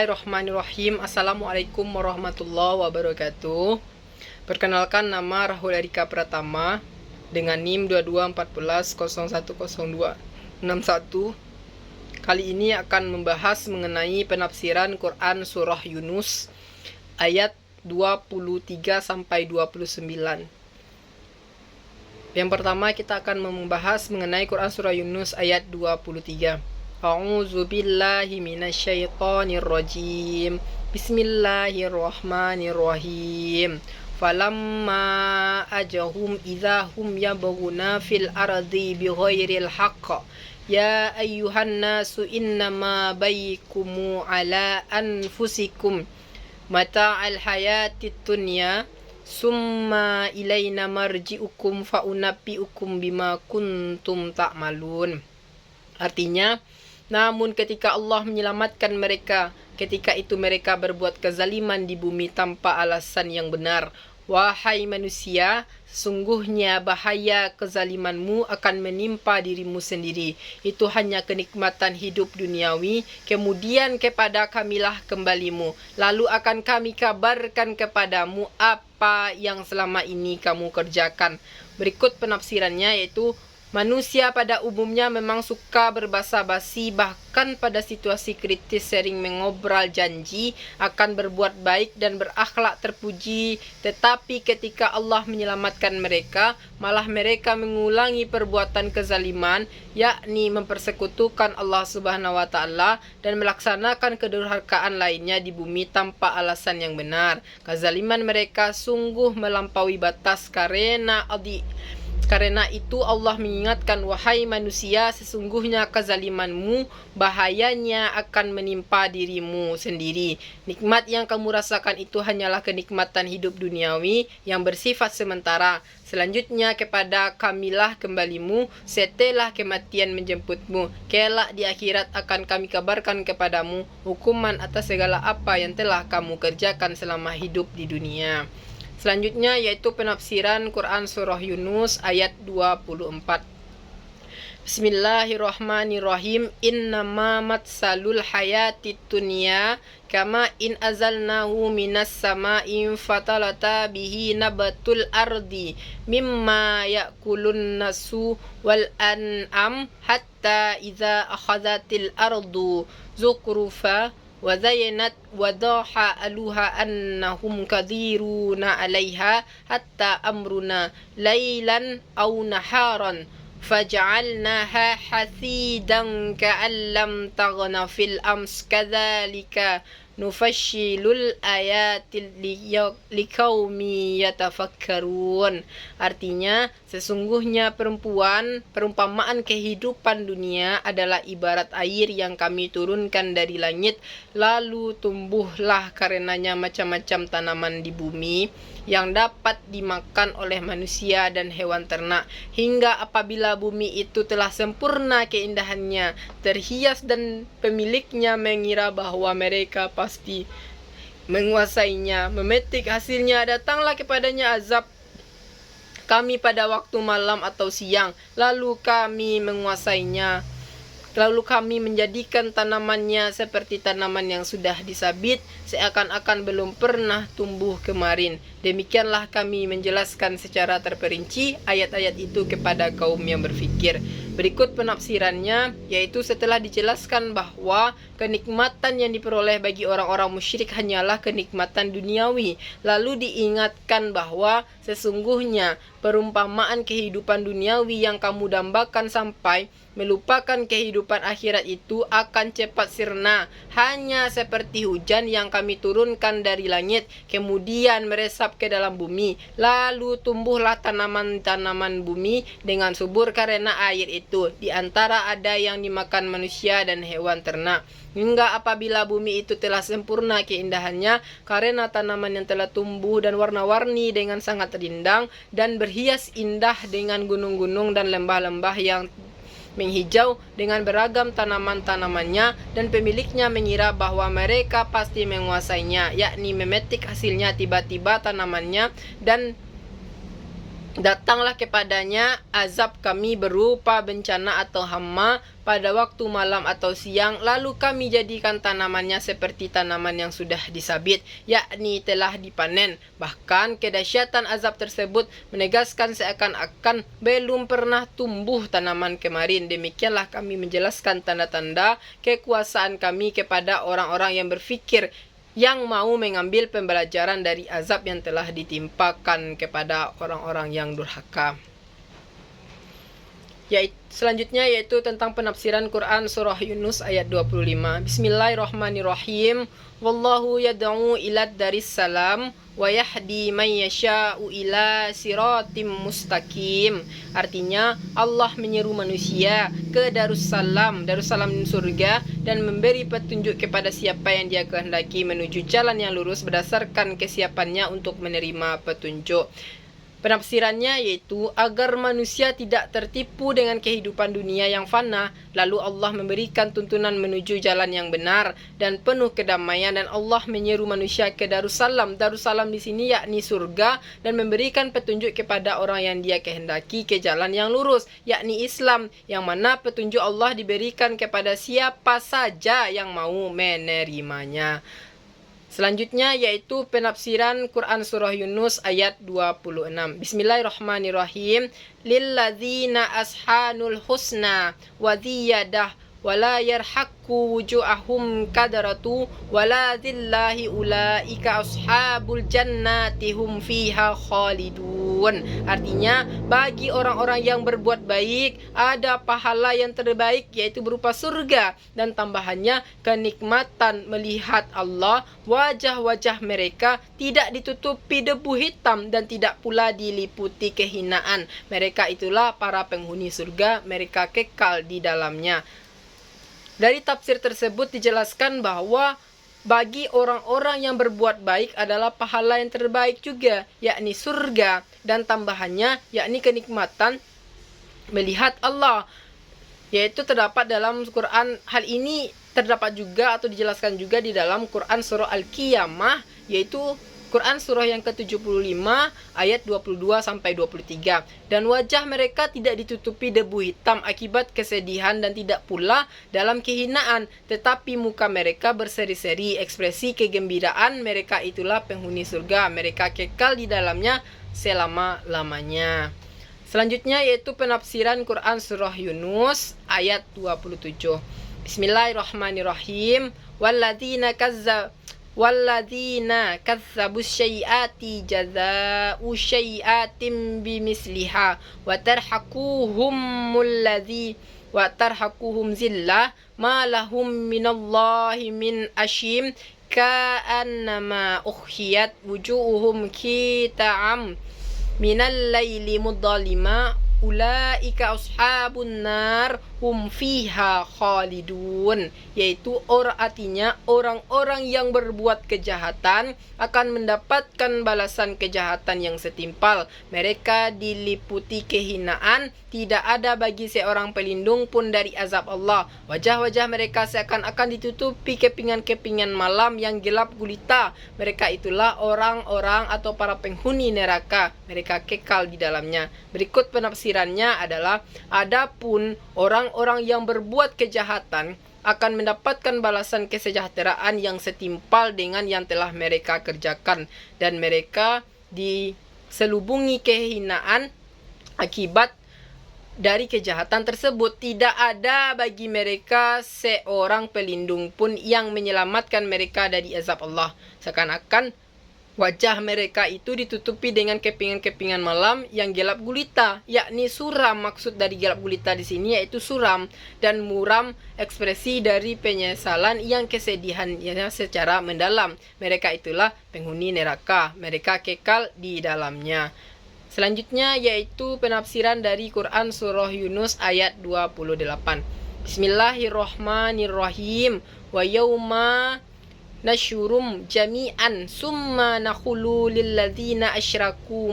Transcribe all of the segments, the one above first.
Bismillahirrahmanirrahim. Assalamualaikum warahmatullahi wabarakatuh. Perkenalkan, nama Rahul Erika Pratama dengan NIM 2214010261. Kali ini akan membahas mengenai penafsiran Quran surah Yunus ayat 23 sampai 29. Yang pertama kita akan membahas mengenai Quran surah Yunus ayat 23. A'udzu billahi minasyaitonir rajim. Bismillahirrahmanirrahim. Falamma ajahum idza hum yabghuna fil ardi bighairil haqq. Ya ayyuhan nasu innama baykumu ala anfusikum mata'al hayatid dunya summa ilaina marji'ukum fa'unabbi'ukum bima kuntum ta'malun. Artinya, namun ketika Allah menyelamatkan mereka, ketika itu mereka berbuat kezaliman di bumi tanpa alasan yang benar. Wahai manusia, sesungguhnya bahaya kezalimanmu akan menimpa dirimu sendiri. Itu hanya kenikmatan hidup duniawi, kemudian kepada kamilah kembalimu. Lalu akan kami kabarkan kepadamu apa yang selama ini kamu kerjakan. Berikut penafsirannya, yaitu manusia pada umumnya memang suka berbasa-basi, bahkan pada situasi kritis sering mengobrol janji akan berbuat baik dan berakhlak terpuji. Tetapi ketika Allah menyelamatkan mereka, malah mereka mengulangi perbuatan kezaliman, yakni mempersekutukan Allah Subhanahu wa Ta'ala dan melaksanakan kedurhakaan lainnya di bumi tanpa alasan yang benar. Kezaliman mereka sungguh melampaui batas. Karena itu Allah mengingatkan, wahai manusia, sesungguhnya kezalimanmu bahayanya akan menimpa dirimu sendiri. Nikmat yang kamu rasakan itu hanyalah kenikmatan hidup duniawi yang bersifat sementara. Selanjutnya kepada kamilah kembalimu setelah kematian menjemputmu. Kelak di akhirat akan kami kabarkan kepadamu hukuman atas segala apa yang telah kamu kerjakan selama hidup di dunia. Selanjutnya yaitu penafsiran Quran surah Yunus ayat 24. Bismillahirrahmanirrahim. Innama matsalul hayatid dunya kama in azalnahu minas sama'in fatalata bihi nabatul ardi mimma ya'kulun nasu wal an'am hatta idza akhadhatil ardu zukhrufa wa zayanat wa dhaha aluha annahum kadhiruna 'alaiha hatta amruna lailan aw naharan faj'alnaha hasidan ka'an lam taghna fil ams kadzalika nufasilul ayati liqaumi yatafakkarun. Artinya, sesungguhnya perumpamaan kehidupan dunia adalah ibarat air yang kami turunkan dari langit, lalu tumbuhlah karenanya macam-macam tanaman di bumi yang dapat dimakan oleh manusia dan hewan ternak, hingga apabila bumi itu telah sempurna keindahannya, terhias dan pemiliknya mengira bahwa mereka pasti menguasainya, memetik hasilnya, datanglah kepadanya azab kami pada waktu malam atau siang, lalu kami menguasainya. Lalu kami menjadikan tanamannya seperti tanaman yang sudah disabit, seakan-akan belum pernah tumbuh kemarin. Demikianlah kami menjelaskan secara terperinci ayat-ayat itu kepada kaum yang berfikir. Berikut penafsirannya, yaitu setelah dijelaskan bahwa kenikmatan yang diperoleh bagi orang-orang musyrik hanyalah kenikmatan duniawi, lalu diingatkan bahwa sesungguhnya perumpamaan kehidupan duniawi yang kamu dambakan sampai melupakan kehidupan akhirat itu akan cepat sirna, hanya seperti hujan yang kami turunkan dari langit, kemudian meresap ke dalam bumi, lalu tumbuhlah tanaman-tanaman bumi dengan subur karena air itu. Di antara ada yang dimakan manusia dan hewan ternak, hingga apabila bumi itu telah sempurna keindahannya karena tanaman yang telah tumbuh dan warna-warni dengan sangat rindang dan berhias indah dengan gunung-gunung dan lembah-lembah yang menghijau dengan beragam tanaman-tanamannya, dan pemiliknya mengira bahwa mereka pasti menguasainya, yakni memetik hasilnya. Tiba-tiba tanamannya dan Datanglah kepadanya azab kami berupa bencana atau hama pada waktu malam atau siang, lalu kami jadikan tanamannya seperti tanaman yang sudah disabit, yakni telah dipanen. Bahkan kedahsyatan azab tersebut menegaskan seakan-akan belum pernah tumbuh tanaman kemarin. Demikianlah kami menjelaskan tanda-tanda kekuasaan kami kepada orang-orang yang berfikir, yang mau mengambil pembelajaran dari azab yang telah ditimpakan kepada orang-orang yang durhaka. Selanjutnya yaitu tentang penafsiran Quran surah Yunus ayat 25. Bismillahirrahmanirrahim. Wallahu yad'u ila daris salam wa yahdi man yasha'u ila siratim mustaqim. Artinya, Allah menyeru manusia ke Darussalam, Darussalam surga, dan memberi petunjuk kepada siapa yang dia kehendaki menuju jalan yang lurus berdasarkan kesiapannya untuk menerima petunjuk. Penafsirannya yaitu agar manusia tidak tertipu dengan kehidupan dunia yang fana, lalu Allah memberikan tuntunan menuju jalan yang benar dan penuh kedamaian, dan Allah menyeru manusia ke Darussalam. Darussalam di sini yakni surga, dan memberikan petunjuk kepada orang yang dia kehendaki ke jalan yang lurus, yakni Islam, yang mana petunjuk Allah diberikan kepada siapa saja yang mau menerimanya. Selanjutnya yaitu penafsiran Quran surah Yunus ayat 26. Bismillahirrahmanirrahim. Lilladzina ashanul husna wa ziyadah wala yarhaqqu wujuhahum kadaratu wala dzillahi ulaika ashabul jannati hum fiha khalidun. Artinya, bagi orang-orang yang berbuat baik ada pahala yang terbaik, yaitu berupa surga, dan tambahannya kenikmatan melihat Allah. Wajah-wajah mereka tidak ditutupi debu hitam dan tidak pula diliputi kehinaan. Mereka itulah para penghuni surga, mereka kekal di dalamnya. Dari tafsir tersebut dijelaskan bahwa bagi orang-orang yang berbuat baik adalah pahala yang terbaik juga, yakni surga, dan tambahannya yakni kenikmatan melihat Allah, yaitu terdapat dalam Quran. Hal ini terdapat juga atau dijelaskan juga di dalam Quran surah Al-Qiyamah, yaitu Quran surah yang ke-75 ayat 22 sampai 23. Dan wajah mereka tidak ditutupi debu hitam akibat kesedihan dan tidak pula dalam kehinaan, tetapi muka mereka berseri-seri ekspresi kegembiraan. Mereka itulah penghuni surga, mereka kekal di dalamnya selama-lamanya. Selanjutnya yaitu penafsiran Quran surah Yunus ayat 27. Bismillahirrahmanirrahim. Walladzina kazzabus syai'ati jazaa'u syai'atin bimisliha wa tarhaquhum zillah ma lahum minallahi min asyim ka'annama ukhiyat wujuhum kita'am minal laili mudallima ulaika ashabun nar hum fiha khalidun. Yaitu artinya orang-orang yang berbuat kejahatan akan mendapatkan balasan kejahatan yang setimpal. Mereka diliputi kehinaan, tidak ada bagi seorang pelindung pun dari azab Allah. Wajah-wajah mereka seakan-akan ditutupi kepingan-kepingan malam yang gelap gulita. Mereka itulah orang-orang atau para penghuni neraka, mereka kekal di dalamnya. Berikut penafsirannya adalah, adapun orang-orang yang berbuat kejahatan akan mendapatkan balasan kesejahteraan yang setimpal dengan yang telah mereka kerjakan, dan mereka diselubungi kehinaan akibat dari kejahatan tersebut. Tidak ada bagi mereka seorang pelindung pun yang menyelamatkan mereka dari azab Allah. Seakan-akan wajah mereka itu ditutupi dengan kepingan-kepingan malam yang gelap gulita, yakni suram. Maksud dari gelap gulita di sini yaitu suram, dan muram ekspresi dari penyesalan yang kesedihannya secara mendalam. Mereka itulah penghuni neraka, mereka kekal di dalamnya. Selanjutnya yaitu penafsiran dari Quran surah Yunus ayat 28. Bismillahirrahmanirrahim. Wa yauma nasyurum jami'an summa nakhulu lilladzina asyraku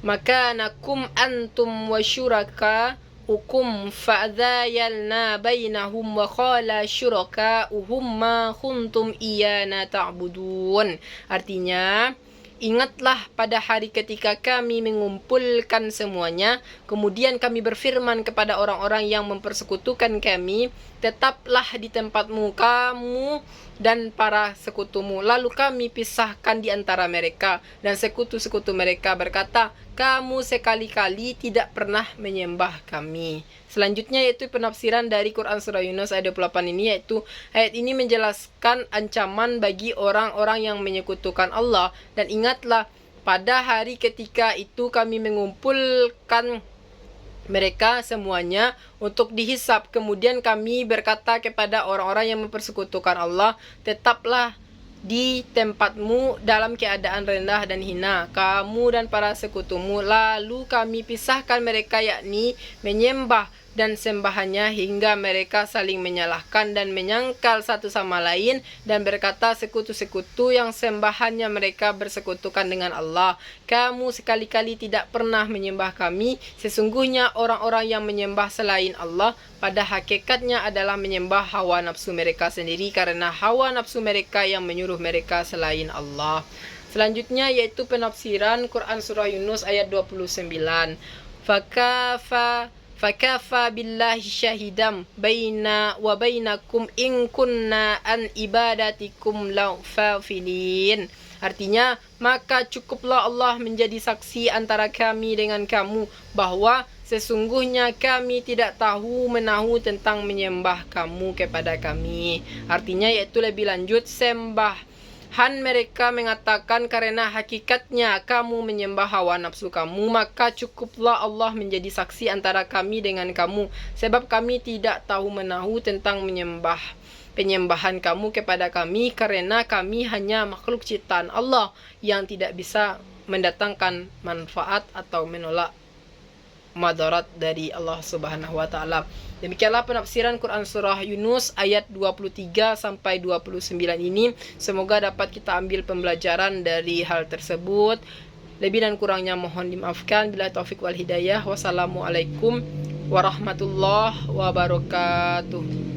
makanakum antum wa syuraka ukum fa'dzayalna bainahum wa qala syuraka'uhum ma kuntum iyana ta'budun. Artinya, Ingatlah pada hari ketika kami mengumpulkan semuanya, kemudian kami berfirman kepada orang-orang yang mempersekutukan kami, tetaplah di tempatmu kamu dan para sekutumu. Lalu kami pisahkan di antara mereka, dan sekutu-sekutu mereka berkata, kamu sekali-kali tidak pernah menyembah kami. Selanjutnya yaitu penafsiran dari Quran Surah Yunus ayat 28 ini, yaitu ayat ini menjelaskan ancaman bagi orang-orang yang menyekutukan Allah. Dan ingatlah pada hari ketika itu kami mengumpulkan mereka semuanya untuk dihisap. Kemudian kami berkata kepada orang-orang yang mempersekutukan Allah, tetaplah di tempatmu dalam keadaan rendah dan hina, kamu dan para sekutumu. Lalu kami pisahkan mereka, yakni menyembah dan sembahannya, hingga mereka saling menyalahkan dan menyangkal satu sama lain, dan berkata sekutu-sekutu yang sembahannya mereka bersekutukan dengan Allah, kamu sekali-kali tidak pernah menyembah kami. Sesungguhnya orang-orang yang menyembah selain Allah pada hakikatnya adalah menyembah hawa nafsu mereka sendiri, karena hawa nafsu mereka yang menyuruh mereka selain Allah. Selanjutnya yaitu penafsiran Quran Surah Yunus ayat 29. Fakafa billahi syahidam baina wa bainakum in kunna an ibadatikum laghafilin. Artinya, maka cukuplah Allah menjadi saksi antara kami dengan kamu, bahwa sesungguhnya kami tidak tahu menahu tentang menyembah kamu kepada kami. Artinya yaitu lebih lanjut, sembahan mereka mengatakan karena hakikatnya kamu menyembah hawa nafsu kamu, maka cukuplah Allah menjadi saksi antara kami dengan kamu, sebab kami tidak tahu menahu tentang penyembahan kamu kepada kami, karena kami hanya makhluk ciptaan Allah yang tidak bisa mendatangkan manfaat atau menolak madarat dari Allah Subhanahu wa taala. Demikianlah penafsiran Quran Surah Yunus ayat 23 sampai 29 ini. Semoga dapat kita ambil pembelajaran dari hal tersebut. Lebih dan kurangnya mohon dimaafkan. Bila taufik wal hidayah. Wassalamualaikum warahmatullahi wabarakatuh.